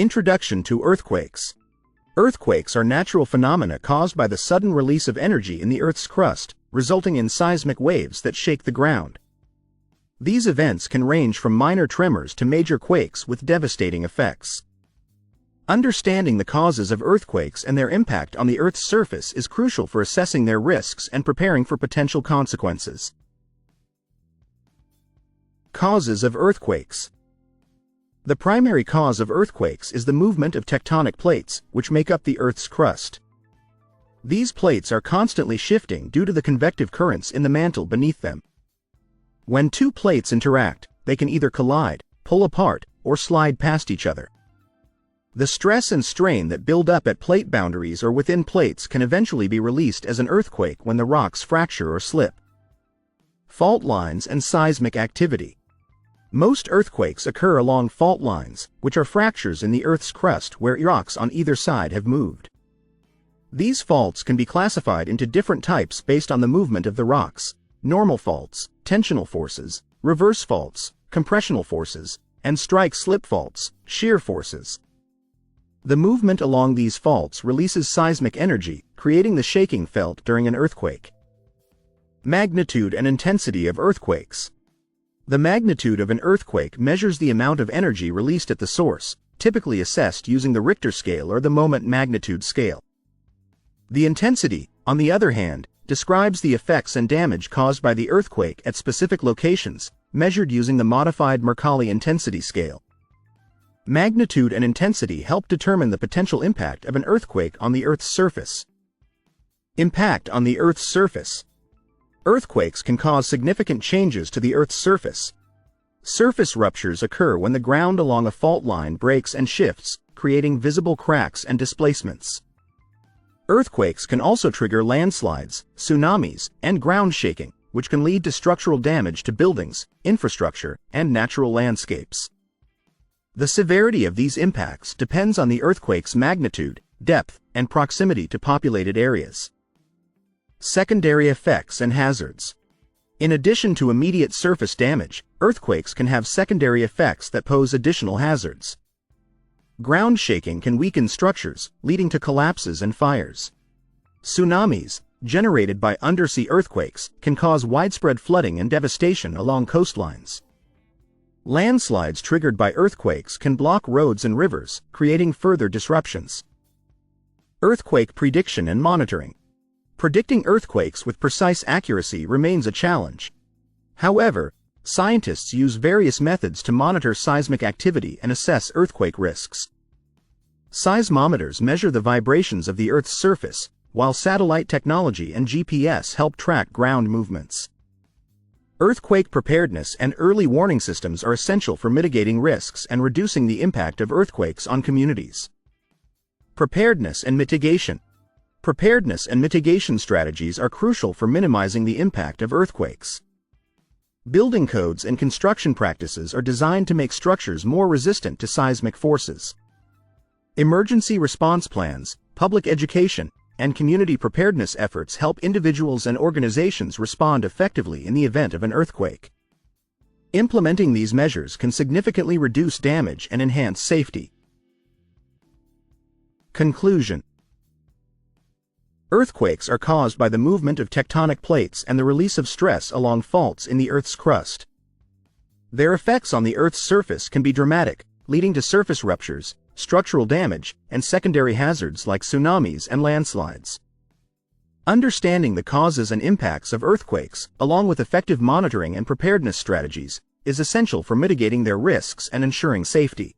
Introduction to earthquakes. Earthquakes are natural phenomena caused by the sudden release of energy in the Earth's crust, resulting in seismic waves that shake the ground. These events can range from minor tremors to major quakes with devastating effects. Understanding the causes of earthquakes and their impact on the Earth's surface is crucial for assessing their risks and preparing for potential consequences. Causes of earthquakes. The primary cause of earthquakes is the movement of tectonic plates, which make up the Earth's crust. These plates are constantly shifting due to the convective currents in the mantle beneath them. When two plates interact, they can either collide, pull apart, or slide past each other. The stress and strain that build up at plate boundaries or within plates can eventually be released as an earthquake when the rocks fracture or slip. Fault lines and seismic activity. Most earthquakes occur along fault lines, which are fractures in the Earth's crust where rocks on either side have moved. These faults can be classified into different types based on the movement of the rocks: normal faults, tensional forces, reverse faults, compressional forces, and strike-slip faults, shear forces. The movement along these faults releases seismic energy, creating the shaking felt during an earthquake. Magnitude and intensity of earthquakes. The magnitude of an earthquake measures the amount of energy released at the source, typically assessed using the Richter scale or the moment magnitude scale. The intensity, on the other hand, describes the effects and damage caused by the earthquake at specific locations, measured using the modified Mercalli intensity scale. Magnitude and intensity help determine the potential impact of an earthquake on the Earth's surface. Impact on the Earth's surface. Earthquakes can cause significant changes to the Earth's surface. Surface ruptures occur when the ground along a fault line breaks and shifts, creating visible cracks and displacements. Earthquakes can also trigger landslides, tsunamis, and ground shaking, which can lead to structural damage to buildings, infrastructure, and natural landscapes. The severity of these impacts depends on the earthquake's magnitude, depth, and proximity to populated areas. Secondary effects and hazards. In addition to immediate surface damage, earthquakes can have secondary effects that pose additional hazards. Ground shaking can weaken structures, leading to collapses and fires. Tsunamis, generated by undersea earthquakes, can cause widespread flooding and devastation along coastlines. Landslides triggered by earthquakes can block roads and rivers, creating further disruptions. Earthquake prediction and monitoring. Predicting earthquakes with precise accuracy remains a challenge. However, scientists use various methods to monitor seismic activity and assess earthquake risks. Seismometers measure the vibrations of the Earth's surface, while satellite technology and GPS help track ground movements. Earthquake preparedness and early warning systems are essential for mitigating risks and reducing the impact of earthquakes on communities. Preparedness and mitigation. Preparedness and mitigation strategies are crucial for minimizing the impact of earthquakes. Building codes and construction practices are designed to make structures more resistant to seismic forces. Emergency response plans, public education, and community preparedness efforts help individuals and organizations respond effectively in the event of an earthquake. Implementing these measures can significantly reduce damage and enhance safety. Conclusion. Earthquakes are caused by the movement of tectonic plates and the release of stress along faults in the Earth's crust. Their effects on the Earth's surface can be dramatic, leading to surface ruptures, structural damage, and secondary hazards like tsunamis and landslides. Understanding the causes and impacts of earthquakes, along with effective monitoring and preparedness strategies, is essential for mitigating their risks and ensuring safety.